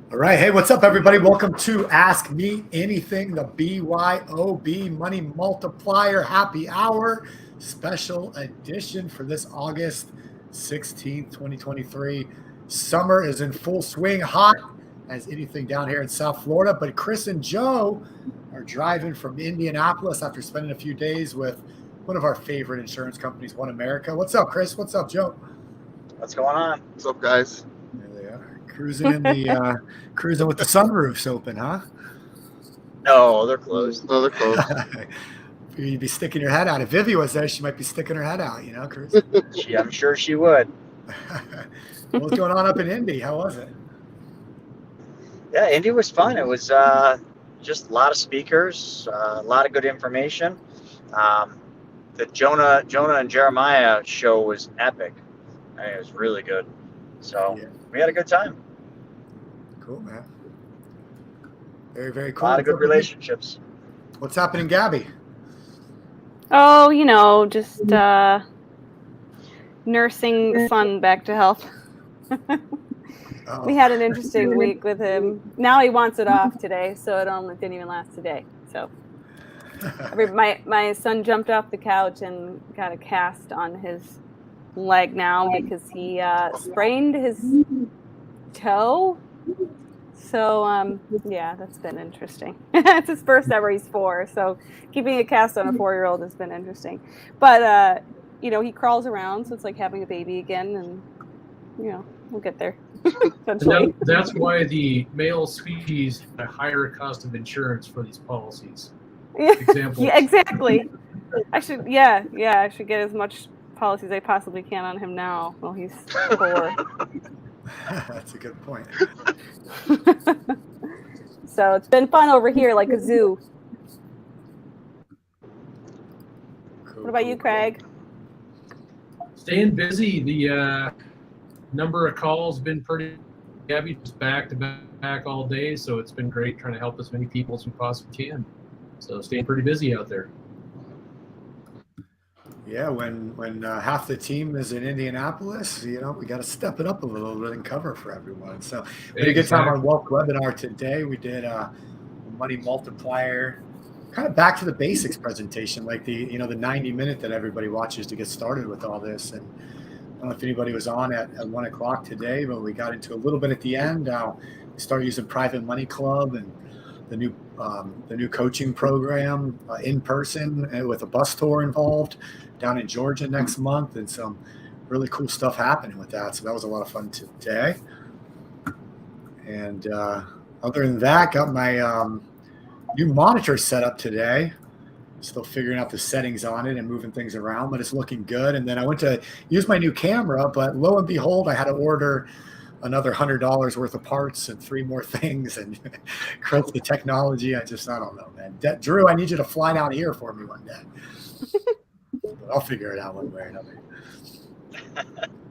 All right. Hey, what's up, everybody? Welcome to Ask Me Anything, the BYOB Money Multiplier Happy Hour special edition for this August 16th, 2023. Summer is in full swing, hot as anything down here in South Florida. But Chris and Joe are driving from Indianapolis after spending a few days with one of our favorite insurance companies, One America. What's up, Chris? What's up, Joe? What's going on? What's up, guys? There they are, cruising in the cruising with the sunroofs open, huh? No, they're closed. No, they're closed. You'd be sticking your head out. If Vivi was there, she might be sticking her head out, Chris? I'm sure she would. What's going on up in Indy? How was it? Yeah, Indy was fun. It was just a lot of speakers, a lot of good information. The Jonah and Jeremiah show was epic. It was really good. So Yeah. we had a good time. Cool, man. Very, very A cool. lot of good relationships. What's happening, Gabby? Oh, just nursing son back to health. Oh. We had an interesting week with him. Now he wants it off today, so it didn't even last today. So my son jumped off the couch and got a cast on his leg now because he sprained his toe. So yeah, that's been interesting. It's his first ever. He's 4, so keeping a cast on a 4-year-old has been interesting. But he crawls around, so it's like having a baby again, and we'll get there. That's why the male species have a higher cost of insurance for these policies. Example. Yeah, exactly. I should get as much policies I possibly can on him now. Well, he's 4. That's a good point. So it's been fun over here, like a zoo. Cool, What about you, Craig? Staying busy. The number of calls been pretty heavy, just back to back all day. So it's been great trying to help as many people as we possibly can. So staying pretty busy out there. Yeah, when half the team is in Indianapolis, we got to step it up a little bit and cover for everyone. So we had a good time on Wealth Webinar today. We did a Money Multiplier, kind of back to the basics presentation, like the 90-minute that everybody watches to get started with all this. And I don't know if anybody was on at 1 o'clock today, but we got into a little bit at the end. We started using Private Money Club and the new coaching program in person with a bus tour involved down in Georgia next month, and some really cool stuff happening with that. So that was a lot of fun today. And other than that, got my new monitor set up today. Still figuring out the settings on it and moving things around, but it's looking good. And then I went to use my new camera, but lo and behold, I had to order another $100 worth of parts and 3 more things, and Chris, the technology, I don't know, man. Drew, I need you to fly down here for me one day. But I'll figure it out one way or another.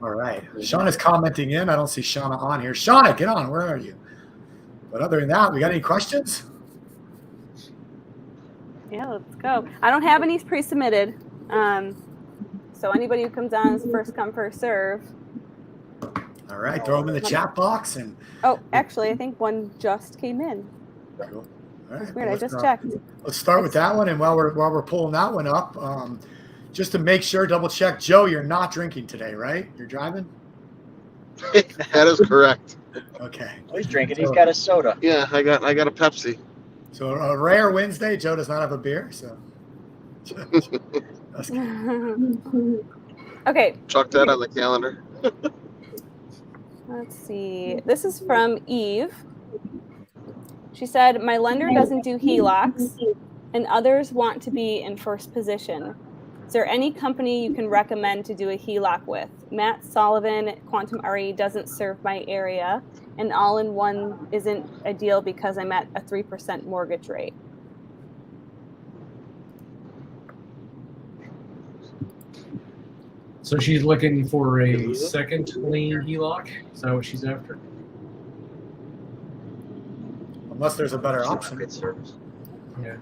All right. Shauna's commenting in. I don't see Shauna on here. Shauna, get on. Where are you? But other than that, we got any questions? Yeah, let's go. I don't have any pre-submitted. So anybody who comes on is first come, first serve. All right, throw them in the chat box. And Actually, I think one just came in. cool. All right, Weird. I just checked. Let's start with that one, and while we're pulling that one up, just to make sure, double check, Joe, you're not drinking today, right? You're driving? That is correct. Okay. He's drinking. He's got a soda. Yeah, I got a Pepsi. So a rare Wednesday, Joe does not have a beer, so. Okay. Chalk that on the calendar. Let's see. This is from Eve. She said, my lender doesn't do HELOCs and others want to be in first position. Is there any company you can recommend to do a HELOC with? Matt Sullivan, Quantum RE doesn't serve my area, and all-in-one isn't ideal because I'm at a 3% mortgage rate. So she's looking for a second lien HELOC. Is that what she's after? Unless there's a better option. Good service. Yeah.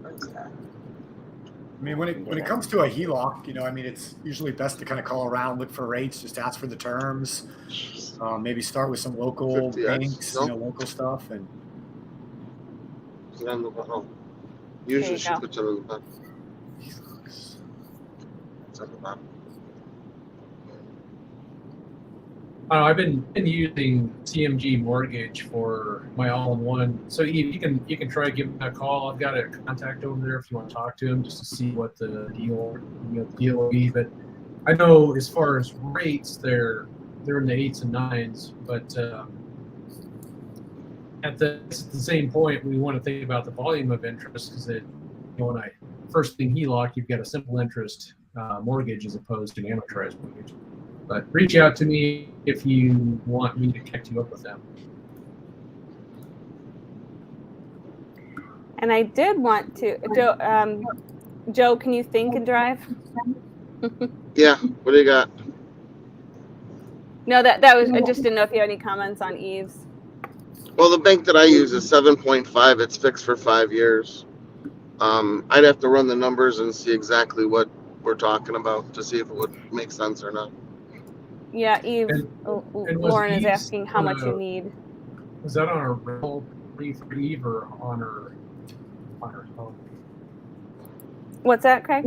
What's that? I mean, when it comes to a HELOC, you know, I mean, it's usually best to kind of call around, look for rates, just ask for the terms. Maybe start with some local 50X, banks, no? you know, local stuff, and Is it on the bottom? There Usually you she go. puts it on the bottom. HELOCs. It's on the bottom. I've been using CMG Mortgage for my all-in-one. So you can try giving a call. I've got a contact over there if you want to talk to him just to see what the deal will be. But I know as far as rates, they're in the 8s and 9s. But at the same point, we want to think about the volume of interest because when I first thing HELOC, you've got a simple interest mortgage as opposed to an amortized mortgage. But reach out to me if you want me to connect you up with them. And I did want to, Joe, can you think and drive? Yeah. What do you got? No, that was, I just didn't know if you had any comments on Eve's. Well, the bank that I use is 7.5. It's fixed for 5 years. I'd have to run the numbers and see exactly what we're talking about to see if it would make sense or not. Yeah, Eve, And Lauren is Eve's asking how much you need. Was that on a rental for Eve or on her phone? What's that, Craig?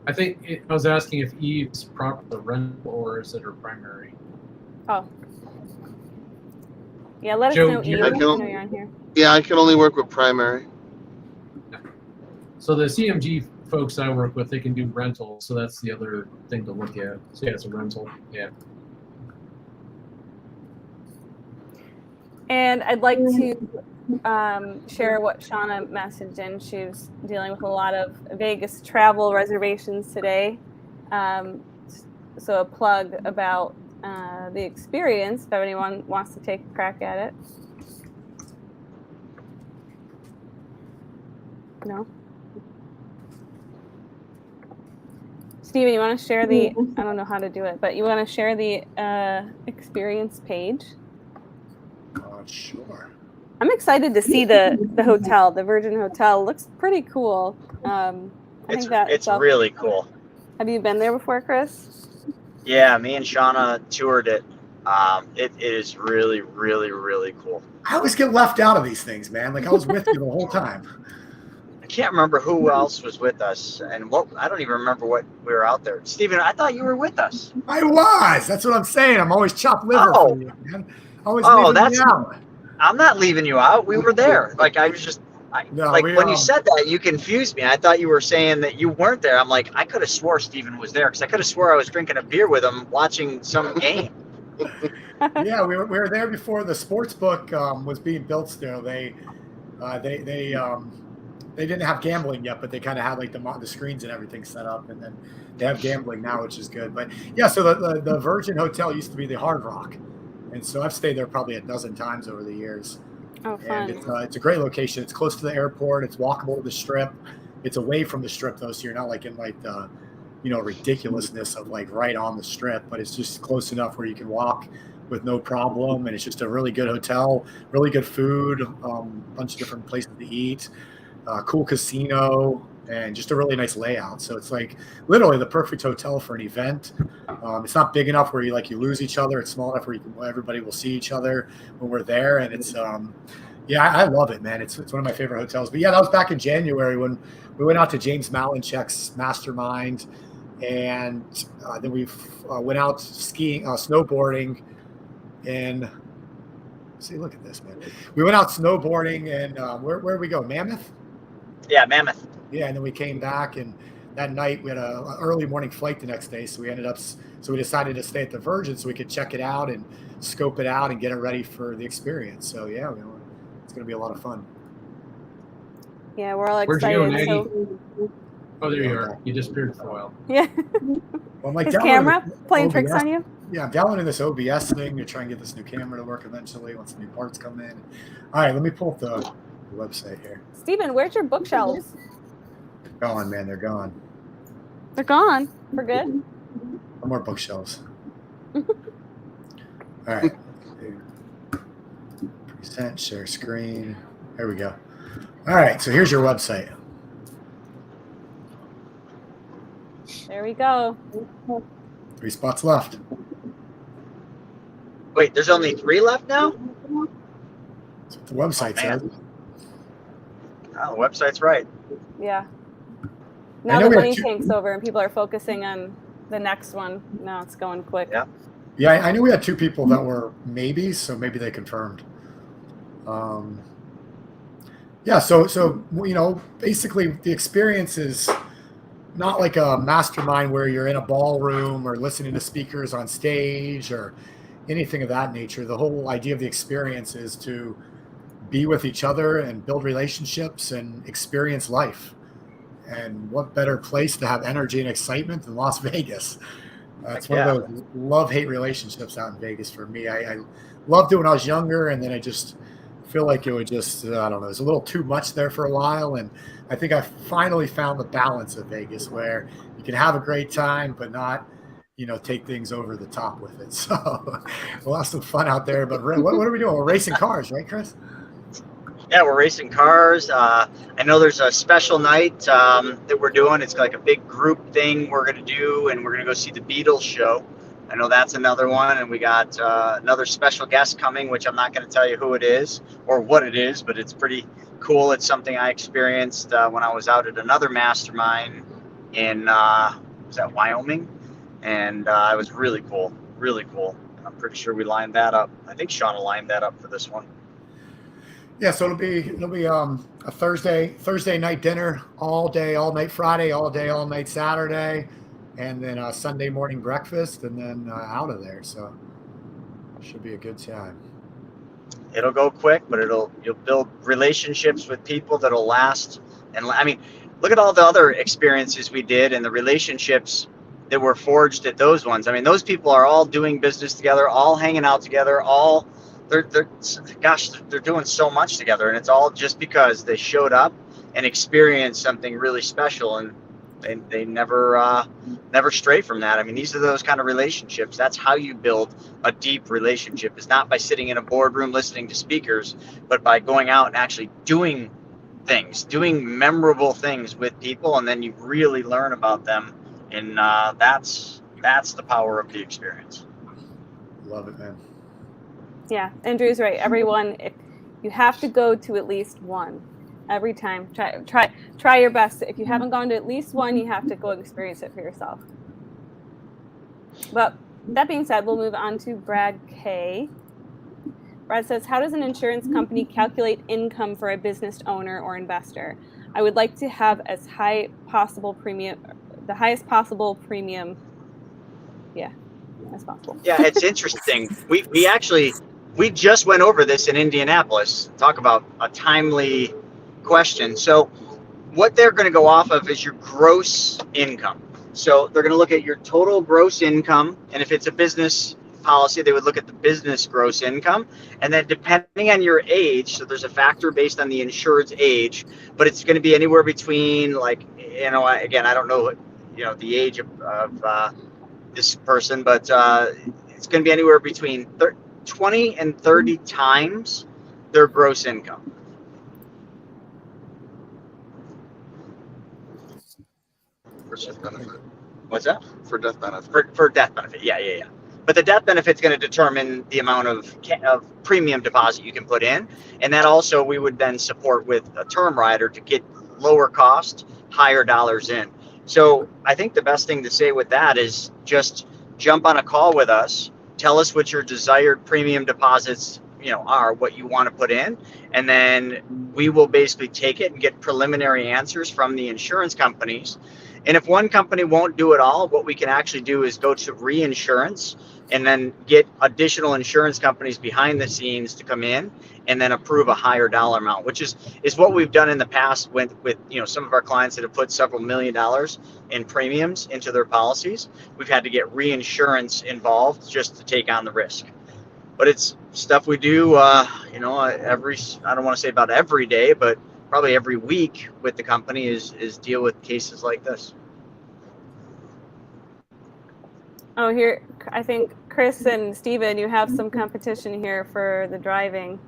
I think I was asking if Eve's proper rental or is it her primary? Oh. Yeah, let us Joe, know, do you- Eve. I I can- know you're on here. Yeah, I can only work with primary. So the CMG folks I work with, they can do rentals, so that's the other thing to look at. So yeah, it's a rental. Yeah. And I'd like to share what Shauna messaged in. She was dealing with a lot of Vegas travel reservations today. So a plug about the experience, if anyone wants to take a crack at it. No? Steven, you want to share the, I don't know how to do it, but you want to share the experience page? Sure. I'm excited to see the hotel, the Virgin Hotel. Looks pretty cool. I think that It's really cool. Have you been there before, Chris? Yeah, me and Shauna toured it. It is really, really, really cool. I always get left out of these things, man. Like I was with you the whole time. I can't remember who else was with us, and I don't even remember what we were out there. Steven, I thought you were with us. I was. That's what I'm saying. I'm always chopped liver Oh. for you, man. Always Oh, leaving that's- me out. I'm not leaving you out. We were there. Like I was just, No, when you said that, you confused me. I thought you were saying that you weren't there. I'm like, I could have swore Steven was there because I could have swore I was drinking a beer with him watching some game. Yeah, we were there before the sports book was being built. Still, they didn't have gambling yet, but they kind of had like the screens and everything set up, and then they have gambling now, which is good. But yeah, so the Virgin Hotel used to be the Hard Rock, and so I've stayed there probably a dozen times over the years. Oh, fun. And it's a great location. It's close to the airport. It's walkable to the Strip. It's away from the Strip though, so you're not like in like the ridiculousness of like right on the Strip, but it's just close enough where you can walk with no problem. And it's just a really good hotel, really good food, bunch of different places to eat, cool casino, and just a really nice layout. So it's like literally the perfect hotel for an event. It's not big enough where you lose each other. It's small enough where everybody will see each other when we're there. And it's yeah, I love it, man. It's one of my favorite hotels. But yeah, that was back in January when we went out to James Malinchek's mastermind, and then we went out skiing, snowboarding, and see, look at this, man. We went out snowboarding, and where did we go? Mammoth. Yeah, Mammoth. Yeah, and then we came back, and that night we had an early morning flight the next day, so we decided to stay at the Virgin so we could check it out and scope it out and get it ready for the experience. So yeah, it's going to be a lot of fun. Yeah, we're all Where'd you go, excited. Maggie? Oh, there you are. You disappeared for a while. Yeah. Well, I'm like His downloading camera playing OBS. tricks on you? Yeah, I'm downloading this OBS thing to try and get this new camera to work eventually once the new parts come in. All right, let me pull up the website here. Steven, where's your bookshelves? They're gone, man. They're gone. They're gone for good. No more bookshelves. All right. Present, share screen. There we go. All right, so here's your website. we go. 3 spots left. Wait, there's only 3 left now? That's what the website says. Oh, the website's right. Yeah. I Now know the we have money 2 tank's over and people are focusing on the next one. Now it's going quick. Yeah. Yeah, I knew we had 2 people that were maybes, so maybe they confirmed. Yeah, so you know, basically the experience is not like a mastermind where you're in a ballroom or listening to speakers on stage or anything of that nature. The whole idea of the experience is to be with each other and build relationships and experience life. And what better place to have energy and excitement than Las Vegas? It's one of those love-hate relationships out in Vegas for me. I loved it when I was younger, and then I just feel like it would just, I don't know, it was a little too much there for a while. And I think I finally found the balance of Vegas where you can have a great time, but not, you know, take things over the top with it. So we'll have some fun out there. But what are we doing? We're racing cars, right, Chris? Yeah, we're racing cars. I know there's a special night that we're doing. It's like a big group thing we're going to do, and we're going to go see the Beatles show. I know that's another one, and we got another special guest coming, which I'm not going to tell you who it is or what it is, but it's pretty cool. It's something I experienced when I was out at another mastermind in, was that Wyoming? And it was really cool, really cool. I'm pretty sure we lined that up. I think Shauna lined that up for this one. Yeah, so it'll be a Thursday night dinner, all day, all night Friday, all day, all night Saturday, and then a Sunday morning breakfast, and then out of there. So should be a good time. It'll go quick, but you'll build relationships with people that'll last. And I mean, look at all the other experiences we did and the relationships that were forged at those ones. I mean, those people are all doing business together, all hanging out together, they're doing so much together, and it's all just because they showed up and experienced something really special, and they never stray from that. I mean, these are those kind of relationships. That's how you build a deep relationship. It's not by sitting in a boardroom listening to speakers, but by going out and actually doing things, doing memorable things with people, and then you really learn about them, and that's the power of the experience. Love it, man. Yeah, Andrew's right. Everyone, if you have to go to at least one every time. Try your best. If you haven't gone to at least one, you have to go experience it for yourself. But that being said, we'll move on to Brad K. Brad says, how does an insurance company calculate income for a business owner or investor? I would like to have the highest possible premium. Yeah, as possible. Yeah, it's interesting. We just went over this in Indianapolis. Talk about a timely question. So what they're going to go off of is your gross income. So they're going to look at your total gross income, and if it's a business policy, they would look at the business gross income, and then depending on your age, so there's a factor based on the insured's age, but it's going to be anywhere between, like, you know, again, I don't know, you know, the age of this person, but it's going to be anywhere between 20 and 30 times their gross income. For death benefit. What's that? For death benefit. For death benefit, yeah. But the death benefit's going to determine the amount of premium deposit you can put in, and that also we would then support with a term rider to get lower cost, higher dollars in. So I think the best thing to say with that is just jump on a call with us, tell us what your desired premium deposits, you know, are, what you want to put in, and then we will basically take it and get preliminary answers from the insurance companies. And if one company won't do it all, what we can actually do is go to reinsurance and then get additional insurance companies behind the scenes to come in and then approve a higher dollar amount, which is what we've done in the past with you know, some of our clients that have put several $1 million in premiums into their policies. We've had to get reinsurance involved just to take on the risk. But it's stuff we do, you know, I don't want to say about every day, but probably every week with the company is deal with cases like this. Oh, here, I think Chris and Steven, you have some competition here for the driving.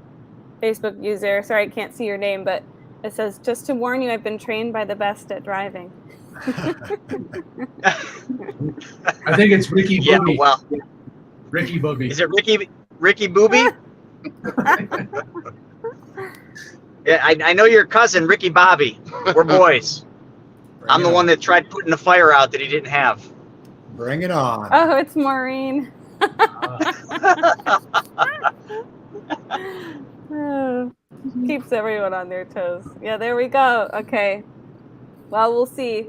Facebook user, sorry, I can't see your name, but it says, just to warn you, I've been trained by the best at driving. I think it's Ricky Yeah, Booby. well, Ricky Booby. is it Ricky Booby? Yeah, I know your cousin, Ricky Bobby. We're boys. I'm the one that tried putting the fire out that he didn't have. Bring it on. Oh, it's Maureen. Oh, keeps everyone on their toes. Yeah, there we go. Okay. Well, we'll see.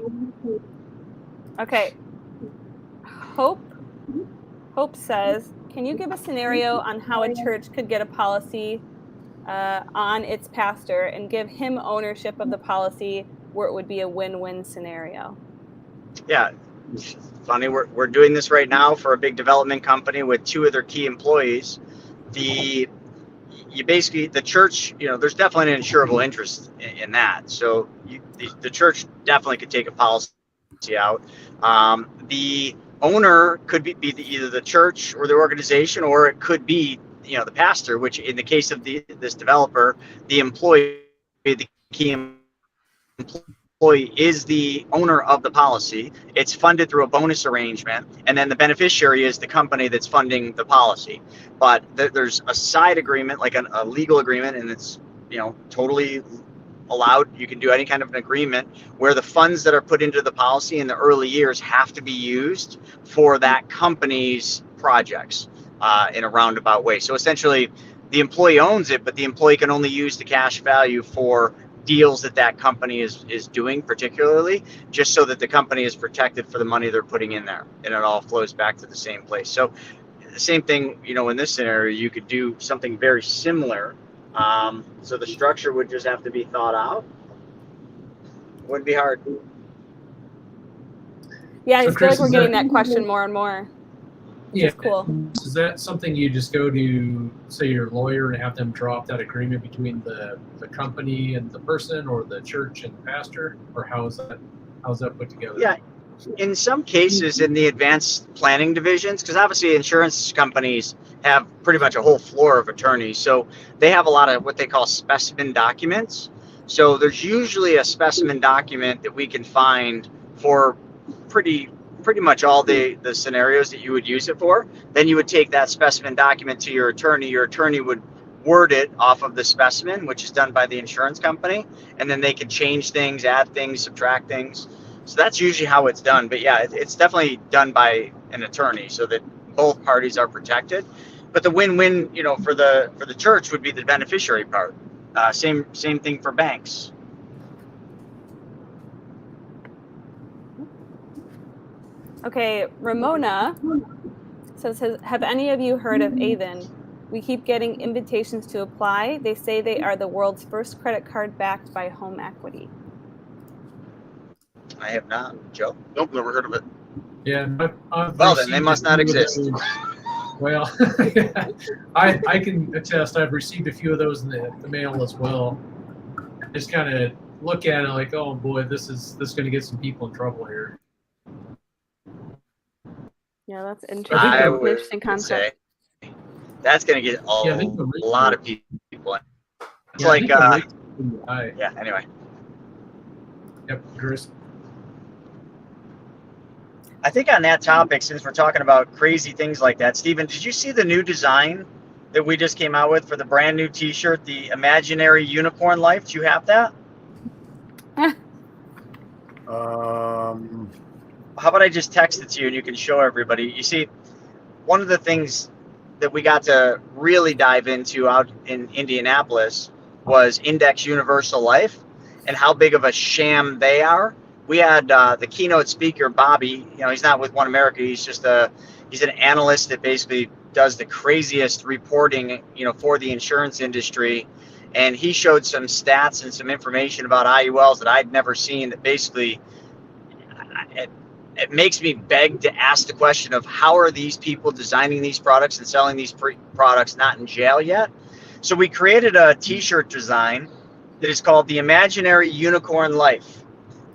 Okay. Hope says, can you give a scenario on how a church could get a policy on its pastor and give him ownership of the policy where it would be a win-win scenario? Yeah, funny. We're doing this right now for a big development company with 2 of their key employees. The church, there's definitely an insurable interest in that. So the church definitely could take a policy out. The owner could be either the church or the organization, or it could be the pastor, which in the case of this developer, the employee, the key employee is the owner of the policy. It's funded through a bonus arrangement, and then the beneficiary is the company that's funding the policy. But there's a side agreement, like a legal agreement, and it's totally allowed. You can do any kind of an agreement where the funds that are put into the policy in the early years have to be used for that company's projects in a roundabout way. So essentially, the employee owns it, but the employee can only use the cash value for deals that company is doing, particularly, just so that the company is protected for the money they're putting in there, and it all flows back to the same place. So the same thing, in this scenario, you could do something very similar. So the structure would just have to be thought out. It wouldn't be hard. Yeah, So I feel Chris, like we're is getting that- that question more and more. Yeah, Which is cool. Is that something you just go to, say, your lawyer and have them draw up that agreement between the company and the person, or the church and the pastor, or how's that put together? Yeah, in some cases, in the advanced planning divisions, because obviously insurance companies have pretty much a whole floor of attorneys, so they have a lot of what they call specimen documents. So there's usually a specimen document that we can find for pretty much all the scenarios that you would use it for. Then you would take that specimen document to your attorney. Your attorney would word it off of the specimen, which is done by the insurance company, and then they could change things, add things, subtract things. So that's usually how it's done. But yeah, it's definitely done by an attorney so that both parties are protected. But the win-win, for the church would be the beneficiary part. Same thing for banks. Okay, Ramona says, have any of you heard of Avon? We keep getting invitations to apply. They say they are the world's first credit card backed by home equity. I have not. Joe? Nope, never heard of it. Yeah. I've Well, then they received must a not few of exist. those. Well, I can attest. I've received a few of those in the mail as well. Just kind of look at it like, oh boy, this is going to get some people in trouble here. Yeah, that's I think interesting. I would Interesting concept. say that's going to get Yeah, I think a lot of people. It's Yeah, I like, think the rates are pretty high. yeah, anyway. Yep, Chris. I think on that topic, since we're talking about crazy things like that, Stephen, did you see the new design that we just came out with for the brand new T-shirt, the Imaginary Unicorn Life? Do you have that? How about I just text it to you and you can show everybody? You see, one of the things that we got to really dive into out in Indianapolis was Index Universal Life and how big of a sham they are. We had the keynote speaker, Bobby. He's not with One America. He's an analyst that basically does the craziest reporting, for the insurance industry. And he showed some stats and some information about IULs that I'd never seen, that basically it makes me beg to ask the question of how are these people designing these products and selling these products not in jail yet? So we created a T-shirt design that is called the Imaginary Unicorn Life.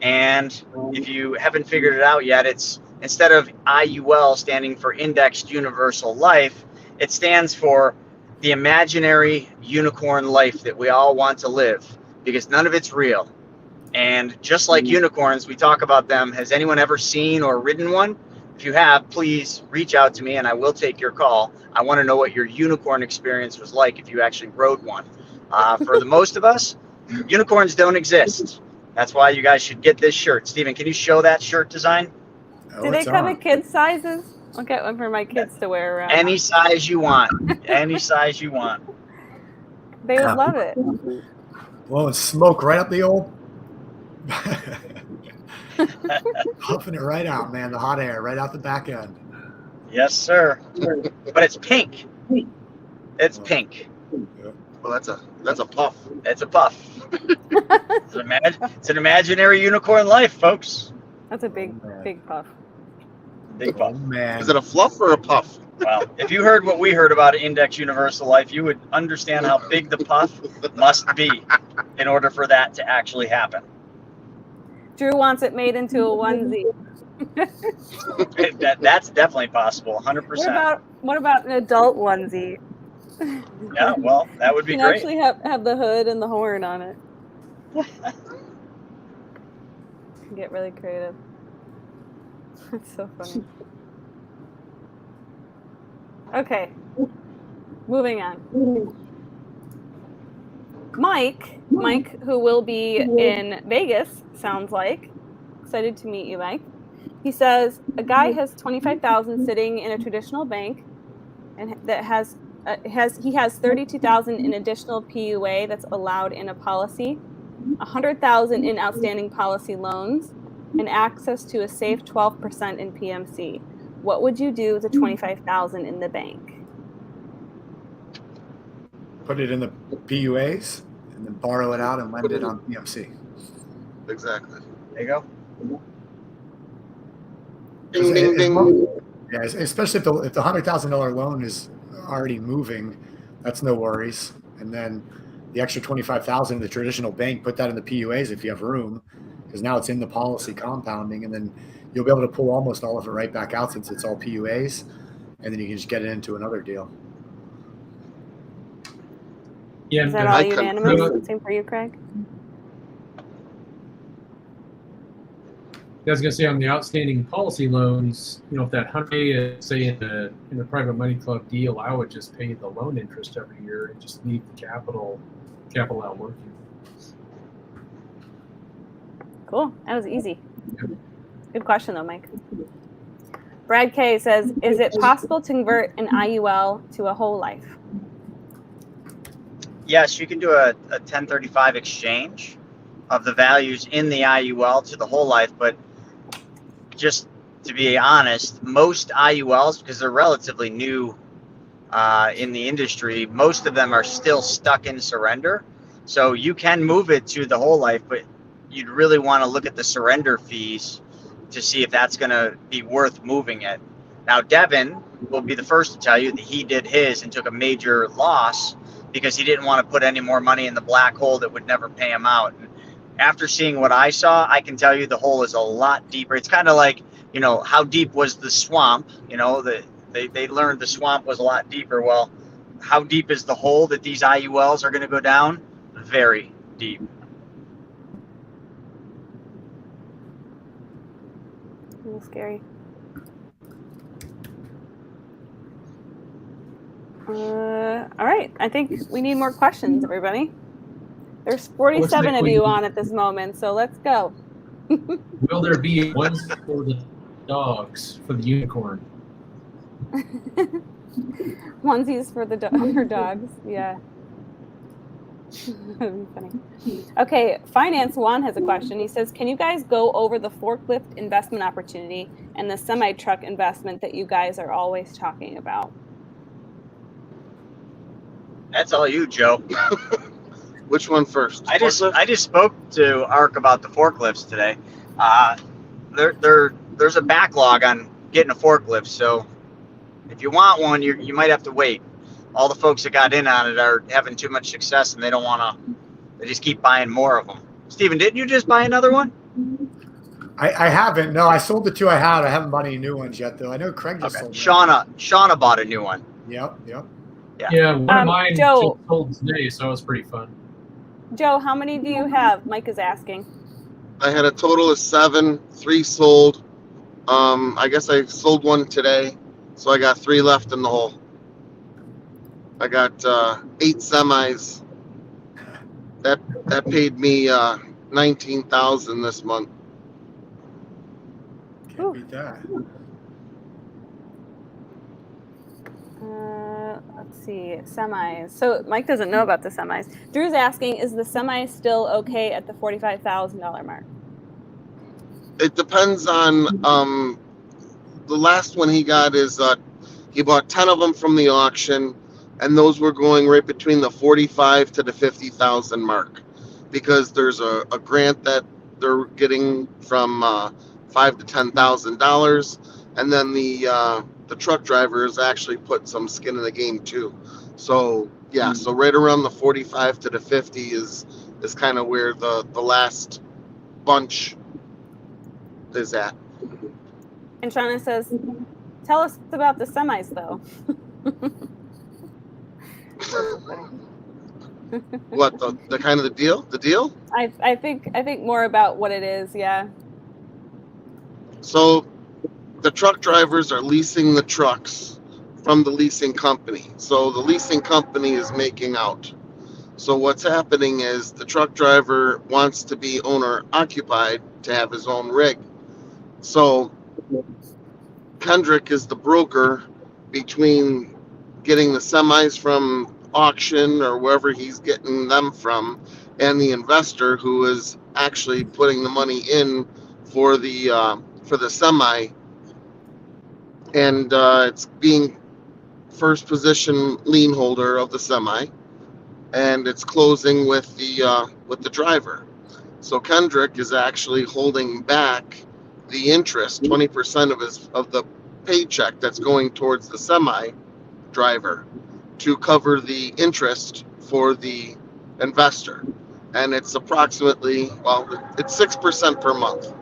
And if you haven't figured it out yet, it's instead of IUL standing for Indexed Universal Life, it stands for the imaginary unicorn life that we all want to live, because none of it's real. And just like unicorns, we talk about them. Has anyone ever seen or ridden one? If you have, please reach out to me and I will take your call. I want to know what your unicorn experience was like if you actually rode one. For the most of us, unicorns don't exist. That's why you guys should get this shirt. Steven, can you show that shirt design? Oh, Do they it's come on. in kids' sizes? I'll get one for my kids to wear around. Any size you want. Any size you want. They would love it. Blowing smoke right up the old. Puffing it right out, man. The hot air right out the back end. Yes, sir. But it's pink. It's pink. Well, that's a puff. It's a puff. It's an imaginary unicorn life, folks. That's a big puff. Big Oh puff. man. Is it a fluff or a puff? Well, if you heard what we heard about Index Universal Life, you would understand how big the puff must be in order for that to actually happen. Drew wants it made into a onesie. That's definitely possible, 100%. What about an adult onesie? Yeah, well, that would be You can great. actually have the hood and the horn on it. Get really creative. That's so funny. Okay, moving on. Mike, who will be in Vegas, sounds like. Excited to meet you, Mike. He says a guy has $25,000 sitting in a traditional bank, and that has 32,000 in additional PUA that's allowed in a policy, 100,000 in outstanding policy loans, and access to a safe 12% in PMC. What would you do with the 25,000 in the bank? Put it in the PUAs and then borrow it out and lend it on PMC. Exactly. There you go. Ding, ding, ding. Yeah, especially if the $100,000 loan is already moving, that's no worries. And then the extra 25,000 in the traditional bank, put that in the PUAs if you have room, because now it's in the policy compounding, and then you'll be able to pull almost all of it right back out since it's all PUAs, and then you can just get it into another deal. Yeah, Is that and all I unanimous? Same for you, Craig? I was going to say on the outstanding policy loans, if that 100 is say in the private money club deal, I would just pay the loan interest every year and just leave the capital out working. Cool. That was easy. Good question, though, Mike. Brad K says, is it possible to convert an IUL to a whole life? Yes, you can do a 1035 exchange of the values in the IUL to the whole life, but just to be honest, most IULs, because they're relatively new in the industry, most of them are still stuck in surrender. So you can move it to the whole life, but you'd really want to look at the surrender fees to see if that's going to be worth moving it. Now, Devin will be the first to tell you that he did his and took a major loss because he didn't want to put any more money in the black hole that would never pay him out. And after seeing what I saw, I can tell you the hole is a lot deeper. It's kind of like, how deep was the swamp? They learned the swamp was a lot deeper. Well, how deep is the hole that these IULs are going to go down? Very deep. A little scary. All right. I think we need more questions, everybody. There's 47 of you on at this moment, so let's go. Will there be ones for the dogs, for the unicorn? Onesies for the dogs. Yeah. That'd be funny. Okay, Finance One has a question. He says, can you guys go over the forklift investment opportunity and the semi-truck investment that you guys are always talking about? That's all you, Joe. Which one first? I just spoke to Ark about the forklifts today. There's a backlog on getting a forklift, so if you want one, you might have to wait. All the folks that got in on it are having too much success, and they don't want to. They just keep buying more of them. Steven, didn't you just buy another one? I haven't. No, I sold the two I had. I haven't bought any new ones yet, though. I know Craig just sold them. Shauna bought a new one. Yep. Yeah, one of mine Joe, just sold today, so it was pretty fun. Joe, how many do you have? Mike is asking. I had a total of 7, 3 sold. I guess I sold one today, so I got 3 left in the hole. I got 8 semis. That paid me $19,000 this month. Can't beat that. Let's see, semis. So Mike doesn't know about the semis. Drew's asking, is the semi still okay at the $45,000 mark? It depends on the last one he got is he bought 10 of them from the auction, and those were going right between the 45 to the 50,000 mark, because there's a grant that they're getting from $5,000 to $10,000, and then the truck drivers actually put some skin in the game too. So yeah, so right around the 45 to the 50 is kind of where the last bunch is at. And Shauna says, tell us about the semis though. What the kind of the deal? The deal? I think more about what it is, yeah. So the truck drivers are leasing the trucks from the leasing company. So the leasing company is making out. So what's happening is the truck driver wants to be owner occupied to have his own rig. So Kendrick is the broker between getting the semis from auction or wherever he's getting them from, and the investor who is actually putting the money in for the semi, and it's being first position lien holder of the semi, and it's closing with the driver. So Kendrick is actually holding back the interest, 20% of the paycheck that's going towards the semi driver, to cover the interest for the investor. And it's approximately, it's 6% per month.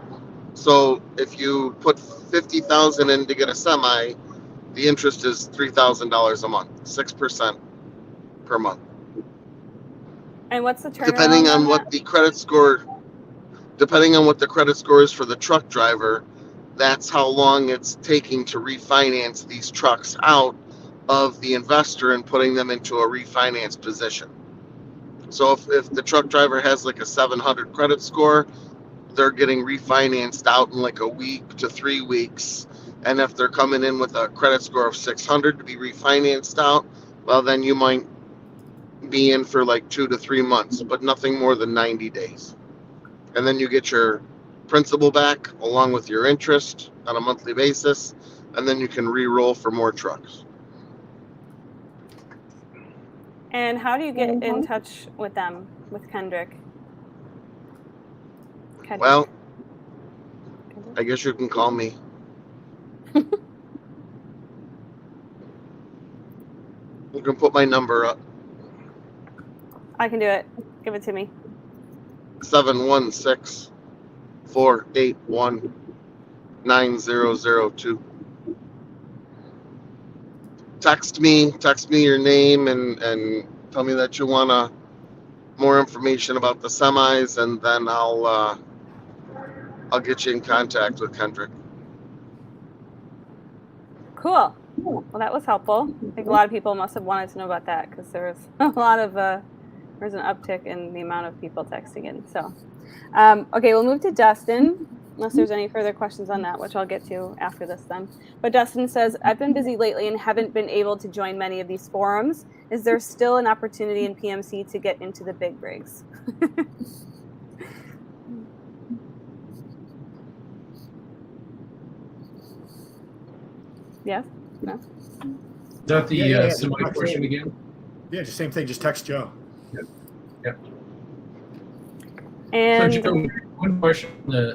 So if you put $50,000 in to get a semi, the interest is $3,000 a month, 6% per month. And what's the turnaround? Depending on what the credit score is for the truck driver, that's how long it's taking to refinance these trucks out of the investor and putting them into a refinance position. So if the truck driver has like a 700 credit score, they're getting refinanced out in like a week to 3 weeks. And if they're coming in with a credit score of 600 to be refinanced out, well, then you might be in for like 2 to 3 months, but nothing more than 90 days. And then you get your principal back along with your interest on a monthly basis, and then you can re-roll for more trucks. And how do you get in touch with them, with Kendrick? Well, I guess you can call me. You can put my number up. I can do it. Give it to me. 716-481-9002. Text me your name and tell me that you want more information about the semis, and then I'll get you in contact with Kendrick. Cool. Well, that was helpful. I think a lot of people must have wanted to know about that, because there's a lot of there's an uptick in the amount of people texting in. So, okay, we'll move to Dustin, unless there's any further questions on that, which I'll get to after this then. But Dustin says, I've been busy lately and haven't been able to join many of these forums. Is there still an opportunity in PMC to get into the big rigs? Yes? No? Is that the semi question again? Yeah, just same thing. Just text Joe. Yep. And so Joe, one question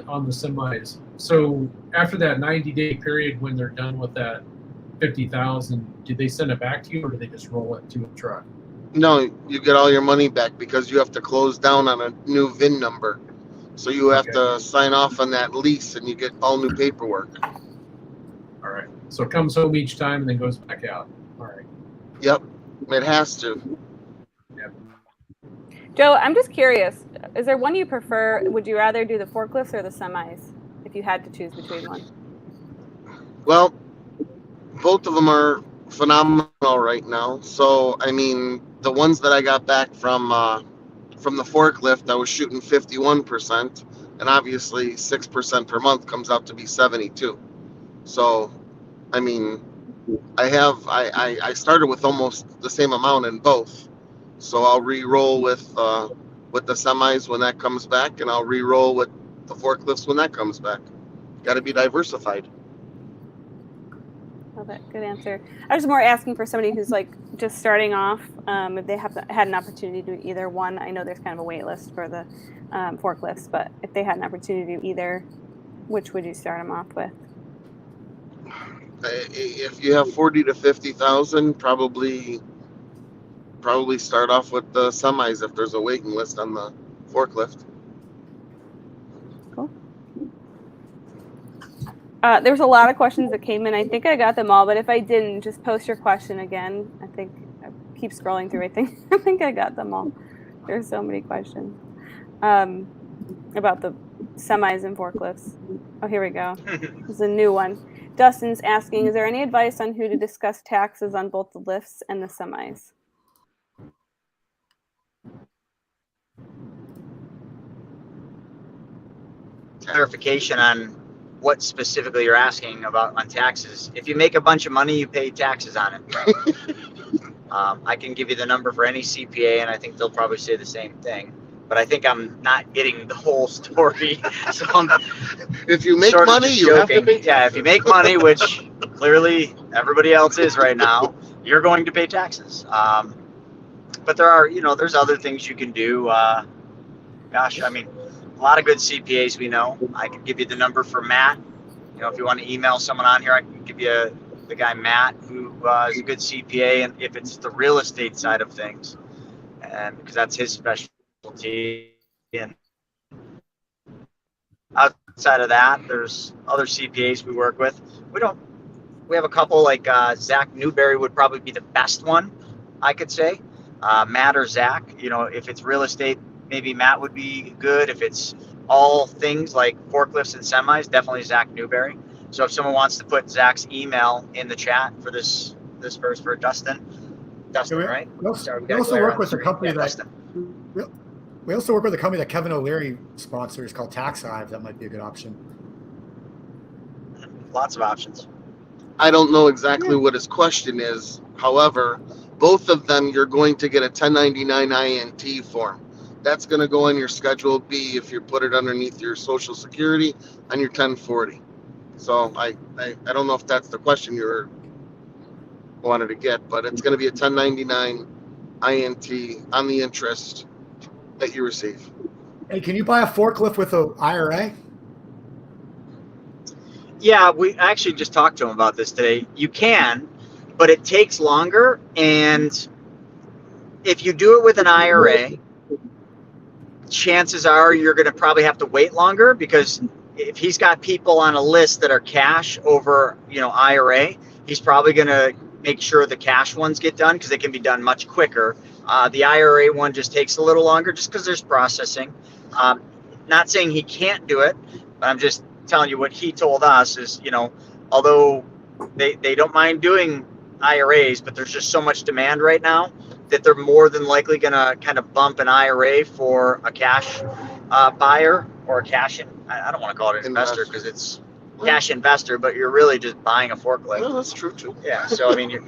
on the semis. So after that 90-day period, when they're done with that 50,000, do they send it back to you, or do they just roll it to a truck? No, you get all your money back because you have to close down on a new VIN number. So you have to sign off on that lease, and you get all new paperwork. All right. So it comes home each time and then goes back out. All right. Yep, it has to. Yep. Joe, I'm just curious. is there one you prefer? Would you rather do the forklifts or the semis if you had to choose between one? Well, both of them are phenomenal right now. So, I mean, the ones that I got back from the forklift, I was shooting 51%, and obviously 6% per month comes out to be 72. So, I mean, I started with almost the same amount in both. So I'll re-roll with the semis when that comes back, and I'll re-roll with the forklifts when that comes back. Got to be diversified. Love it. Good answer. I was more asking for somebody who's like just starting off, if they had an opportunity to do either one. I know there's kind of a wait list for the forklifts, but if they had an opportunity to do either, which would you start them off with? If you have 40 to 50,000, probably start off with the semis if there's a waiting list on the forklift. Cool. There's a lot of questions that came in. I think I got them all, but if I didn't, just post your question again. I think I keep scrolling through. I think I got them all. There's so many questions about the semis and forklifts. Oh, here we go. There's a new one. Dustin's asking, is there any advice on who to discuss taxes on both the lifts and the semis? Clarification on what specifically you're asking about on taxes. If you make a bunch of money, you pay taxes on it. I can give you the number for any CPA, and I think they'll probably say the same thing. But I think I'm not getting the whole story. So if you make money, you have to pay. Yeah, if you make money, which clearly everybody else is right now, you're going to pay taxes. But there are, there's other things you can do. Gosh, I mean, a lot of good CPAs we know. I can give you the number for Matt. If you want to email someone on here, I can give you the guy Matt, who is a good CPA, and if it's the real estate side of things, and because that's his specialty. And outside of that, there's other CPAs we work with. We have a couple like Zach Newberry would probably be the best one, I could say. Matt or Zach, if it's real estate, maybe Matt would be good. If it's all things like forklifts and semis, definitely Zach Newberry. So if someone wants to put Zach's email in the chat for this first for Dustin, right? We also work with a company we also work with a company that Kevin O'Leary sponsors called Tax Hive. That might be a good option. Lots of options. I don't know exactly what his question is. However, both of them, you're going to get a 1099 INT form. That's going to go on your Schedule B if you put it underneath your Social Security on your 1040. So I don't know if that's the question you wanted to get, but it's going to be a 1099 INT on the interest that you receive. Hey, can you buy a forklift with an IRA? Yeah, we actually just talked to him about this today. You can, but it takes longer. And if you do it with an IRA, chances are you're going to probably have to wait longer, because if he's got people on a list that are cash over, IRA, he's probably going to make sure the cash ones get done, because they can be done much quicker. The IRA one just takes a little longer just because there's processing. Not saying he can't do it, but I'm just telling you what he told us is, although they don't mind doing IRAs, but there's just so much demand right now that they're more than likely going to kind of bump an IRA for a cash buyer or a cash, I don't want to call it an investor because it's cash investor, but you're really just buying a forklift. Well, that's true too. Yeah, so I mean,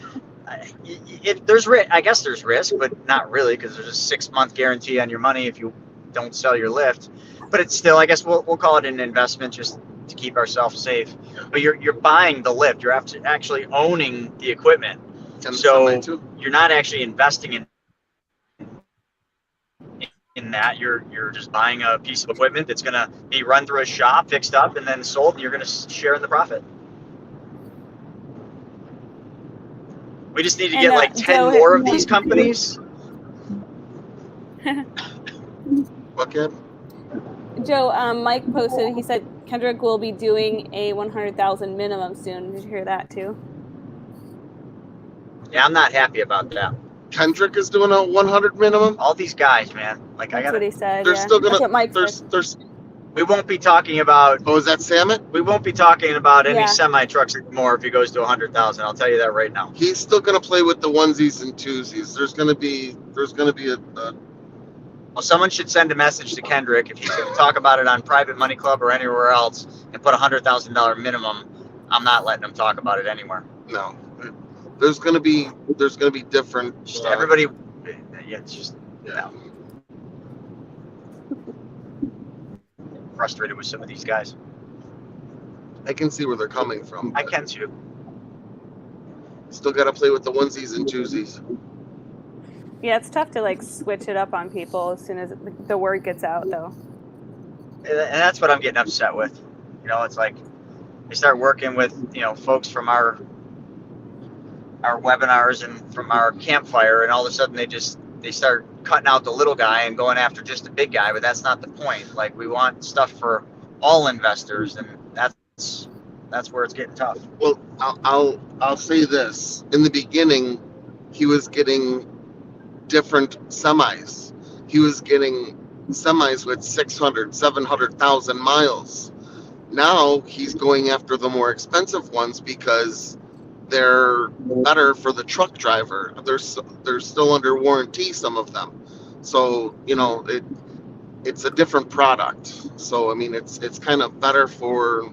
there's I guess there's risk, but not really, because there's a 6-month guarantee on your money if you don't sell your lift. But it's still, I guess we'll call it an investment just to keep ourselves safe. But you're buying the lift. You're actually owning the equipment. So you're not actually investing in that. You're just buying a piece of equipment that's going to be run through a shop, fixed up, and then sold, and you're going to share in the profit. We just need to get like 10 more of these companies. What, Kid? Joe, Mike posted, he said Kendrick will be doing a 100,000 minimum soon. Did you hear that too? Yeah, I'm not happy about that. Kendrick is doing a 100 minimum. All these guys, man. Like That's what he said. They're Yeah. still That's gonna. what Mike said. There's. we won't be talking about. Oh, is that Samet? We won't be talking about any Yeah. semi trucks anymore if he goes to 100,000. I'll tell you that right now. He's still gonna play with the onesies and twosies. There's gonna be a Well, someone should send a message to Kendrick if he's going to talk about it on Private Money Club or anywhere else and put $100,000 minimum. I'm not letting him talk about it anywhere. no. There's gonna be different. Just everybody, yeah, it's just Yeah. frustrated with some of these guys. I can see where they're coming from. I but can too. Still gotta play with the onesies and twosies. Yeah, it's tough to like switch it up on people as soon as the word gets out, though. And that's what I'm getting upset with. You know, it's like they start working with, you know, folks from our webinars and from our campfire, and all of a sudden they start cutting out the little guy and going after just the big guy. But that's not the point. Like, we want stuff for all investors, and that's where it's getting tough. Well, I'll say this. In the beginning, he was getting different semis. He was getting semis with 600, 700,000 miles. Now he's going after the more expensive ones because they're better for the truck driver. They're still under warranty, some of them. So, you know, it's a different product. So, I mean, it's kind of better for,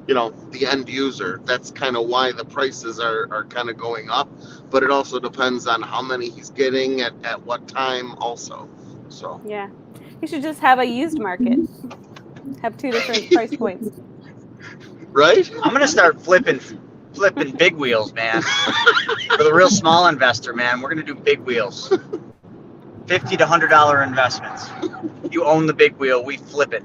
you know, the end user. That's kind of why the prices are kind of going up. But it also depends on how many he's getting at what time also. So Yeah. You should just have a used market. Have two different price points. right? I'm going to start flipping big wheels, man. For the real small investor, man, we're going to do big wheels. $50 to $100 investments. You own the big wheel, we flip it.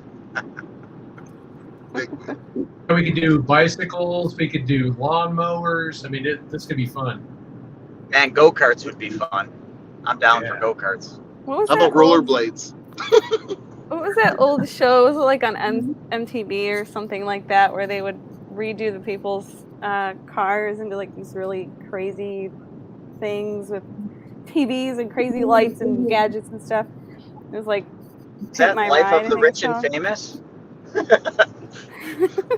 We could do bicycles. We could do lawnmowers. I mean, this could be fun. Man, go-karts would be fun. I'm down Yeah. for go-karts. What was How that about rollerblades? What was that old show? Was it like on MTV or something like that, where they would redo the people's cars into like these really crazy things with TVs and crazy lights and gadgets and stuff? It was like Is that My Life Ride, I of the think Rich it's and called. Famous?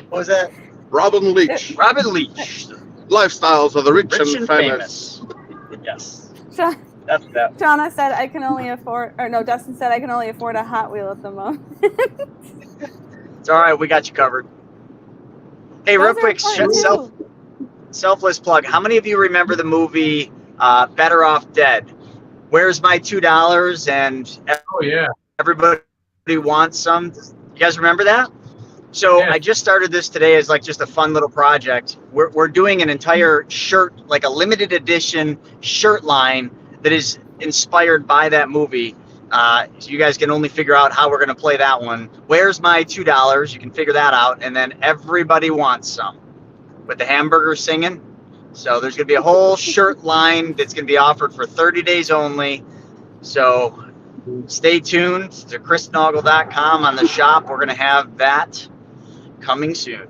What was that? Robin Leach. Robin Leach. Lifestyles of the rich, Rich and famous. Yes. Sha- That's that. Shauna said I can only afford, or no, Dustin said I can only afford a Hot Wheel at the moment. It's all right. We got you covered. Hey, real Those are quick, fun, too. selfless plug. How many of you remember the movie Better Off Dead? Where's my $2? And Oh yeah. everybody wants some. You guys remember that? So Yeah. I just started this today as like just a fun little project. We're doing an entire shirt, like a limited edition shirt line that is inspired by that movie. So you guys can only figure out how we're going to play that one. Where's my $2? You can figure that out. And then everybody wants some with the hamburger singing. So there's going to be a whole shirt line that's going to be offered for 30 days only. So stay tuned to chrisnaugle.com on the shop. We're going to have that coming soon.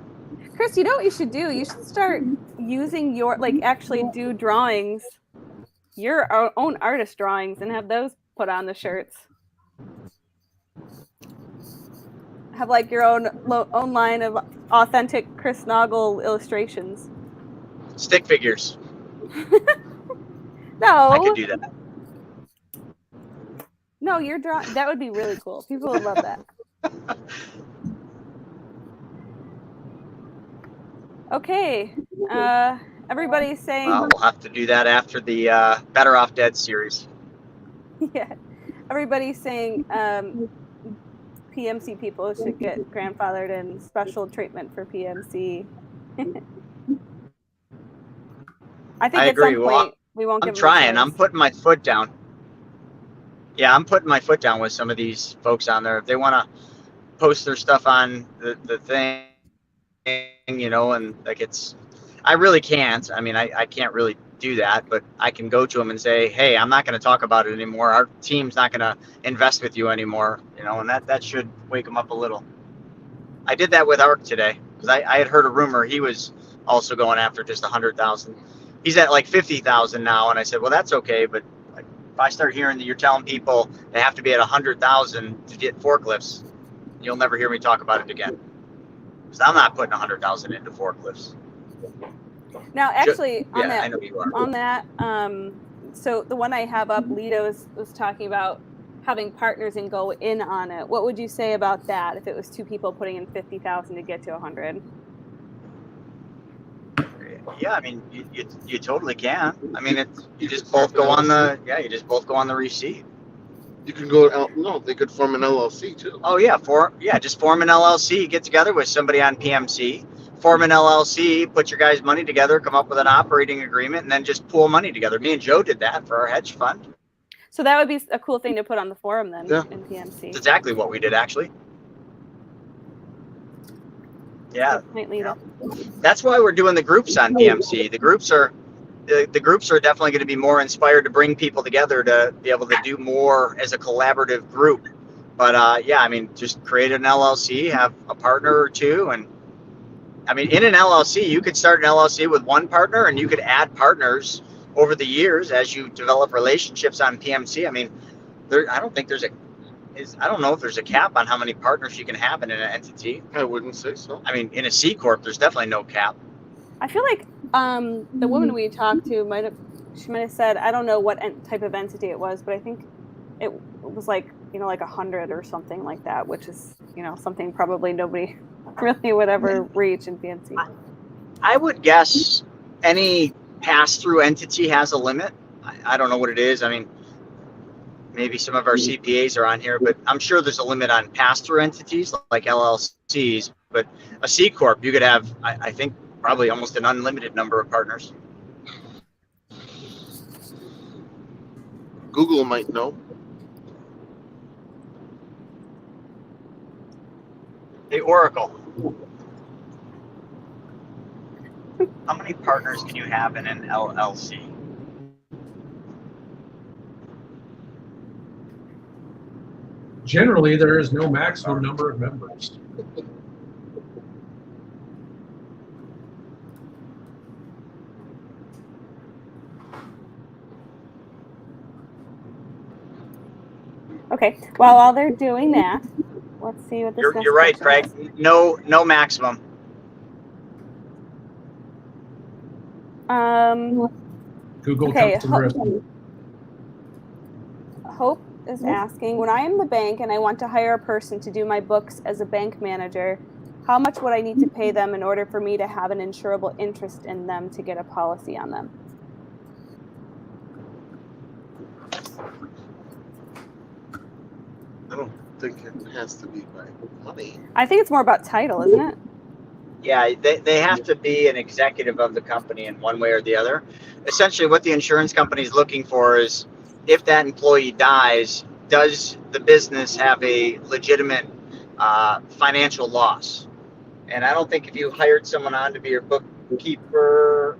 Chris, you know what you should do? You should start using your, like, actually do drawings, your own artist drawings, and have those put on the shirts. Have like your own line of authentic Chris Naugle illustrations. Stick figures. No, I could do that. no, your draw. That would be really cool. People would love that. Okay, everybody's saying. Well, we'll have to do that after the Better Off Dead series. Yeah, everybody's saying PMC people should get grandfathered in, special treatment for PMC. I think I at agree. some Well, point we won't I'm give them a trying. I'm choice. putting my foot down. Yeah, I'm putting my foot down with some of these folks on there. If they want to post their stuff on the thing, you know, and like I really can't. I mean, I can't really do that, but I can go to them and say, hey, I'm not going to talk about it anymore. Our team's not going to invest with you anymore, you know, and that should wake them up a little. I did that with Ark today because I had heard a rumor he was also going after just 100,000. He's at like 50,000 now, and I said, well, that's okay, but if I start hearing that you're telling people they have to be at 100,000 to get forklifts, you'll never hear me talk about it again. Because I'm not putting 100,000 into forklifts. Now, actually, on I that, know you are. on that, so the one I have up, Lito was talking about having partners and go in on it. What would you say about that? If it was two people putting in 50,000 to get to 100? Yeah, I mean, you totally can. I mean, you just both go on the receipt. You can go out. No, they could form an LLC too. Oh yeah, just form an LLC. Get together with somebody on PMC. Form an LLC. Put your guys' money together. Come up with an operating agreement, and then just pool money together. Me and Joe did that for our hedge fund. So that would be a cool thing to put on the forum then in PMC. That's exactly what we did, actually. Yeah. That's why we're doing the groups on PMC. The groups are definitely going to be more inspired to bring people together to be able to do more as a collaborative group. But yeah, I mean, just create an LLC, have a partner or two, and I mean, in an LLC, you could start an LLC with one partner, and you could add partners over the years as you develop relationships on PMC. I mean, I don't know if there's a cap on how many partners you can have in an entity. I wouldn't say so. I mean, in a C corp, there's definitely no cap. I feel like the woman we talked to might have said, I don't know what type of entity it was, but I think it was like 100 or something like that, which is something probably nobody really would ever reach in PNC. I would guess any pass-through entity has a limit. I don't know what it is. I mean, maybe some of our CPAs are on here, but I'm sure there's a limit on pass-through entities like LLCs. But a C corp, you could have, I think, probably almost an unlimited number of partners. Google might know. Hey, Oracle. How many partners can you have in an LLC? Generally, there is no maximum number of members. Okay. Well, while they're doing that, let's see what this. You're right, Craig. Is. No maximum. Google comes to the rescue. Hope is asking, when I am the bank and I want to hire a person to do my books as a bank manager, how much would I need to pay them in order for me to have an insurable interest in them to get a policy on them? I don't think it has to be by money. I think it's more about title, isn't it? Yeah, they have to be an executive of the company in one way or the other. Essentially, what the insurance company is looking for is if that employee dies, does the business have a legitimate financial loss? And I don't think if you hired someone on to be your bookkeeper,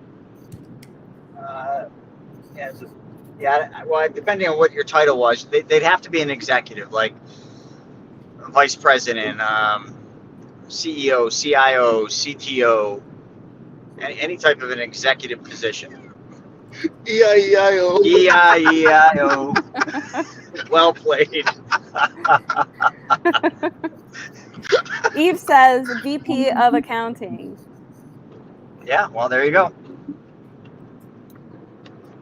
well, depending on what your title was, they'd have to be an executive, like vice president, CEO, CIO, CTO, any type of an executive position. E-I-E-I-O. E-I-E-I-O. Well played. Eve says VP of accounting. Yeah, well, there you go.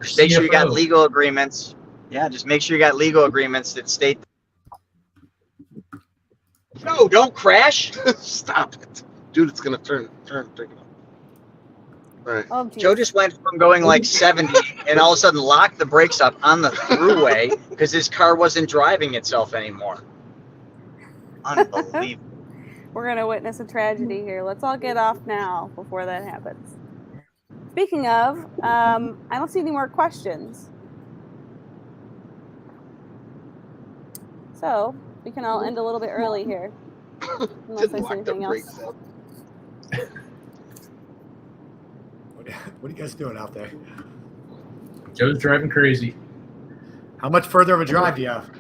Just make sure you got legal agreements. Yeah, just make sure you got legal agreements that state. No, don't crash. Stop it. Dude, it's going to turn. Take it off. All right. Oh, Joe just went from going like 70 and all of a sudden locked the brakes up on the throughway because his car wasn't driving itself anymore. Unbelievable. We're going to witness a tragedy here. Let's all get off now before that happens. Speaking of, I don't see any more questions. So we can all end a little bit early here. Unless I see anything else. What are you guys doing out there? Joe's driving crazy. How much further of a drive do you have?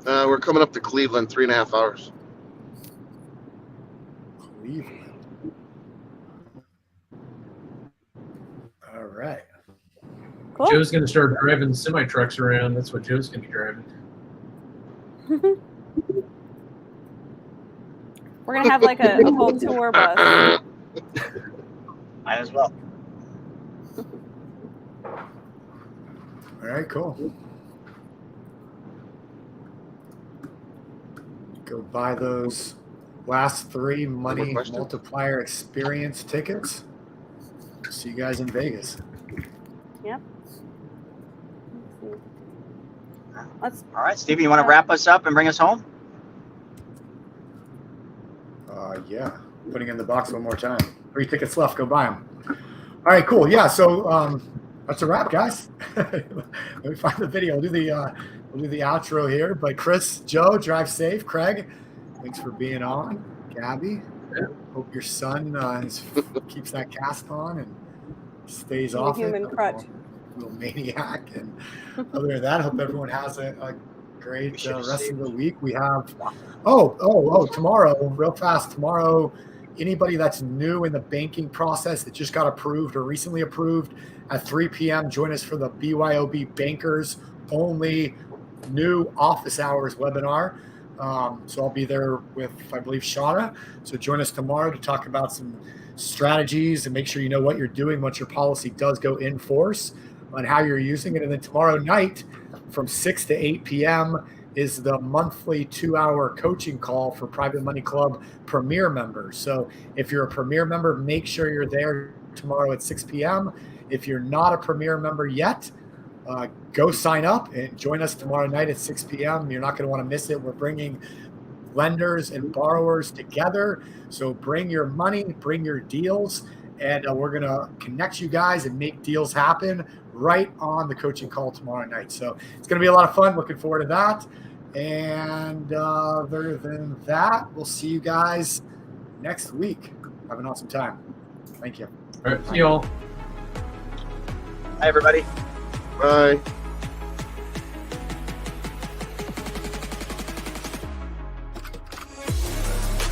We're coming up to Cleveland, 3.5 hours. Cleveland. All right. Cool. Joe's going to start driving semi trucks around. That's what Joe's going to be driving. We're gonna have like a whole tour bus. Might as well. All right, cool. Go buy those last 3 Money question? Multiplier experience tickets. See you guys in Vegas. Yep. Let's. All right, Stevie, you want to wrap us up and bring us home? Yeah, putting in the box one more time. 3 tickets left. Go buy them. All right, cool. Yeah, so that's a wrap, guys. Let me find the video. We'll do the outro here. But Chris, Joe, drive safe. Craig, thanks for being on. Gabby, hope your son keeps that cast on and stays off it. Human crutch. Little maniac. And other than that, I hope everyone has a great rest of the week. We have tomorrow, real fast. Tomorrow, anybody that's new in the banking process that just got approved or recently approved at 3 p.m., join us for the BYOB Bankers Only new office hours webinar. So I'll be there with, I believe, Shauna. So join us tomorrow to talk about some strategies and make sure you know what you're doing once your policy does go in force and how you're using it. And then tomorrow night from 6 to 8 p.m. is the monthly 2-hour coaching call for Private Money Club Premier members. So if you're a Premier member, make sure you're there tomorrow at 6 p.m. If you're not a Premier member yet, go sign up and join us tomorrow night at 6 p.m. You're not going to want to miss it. We're bringing lenders and borrowers together. So bring your money, bring your deals, and we're going to connect you guys and make deals happen right on the coaching call tomorrow night. So it's going to be a lot of fun. Looking forward to that. And other than that, we'll see you guys next week. Have an awesome time. Thank you. All right. See y'all. Hi, everybody. Bye.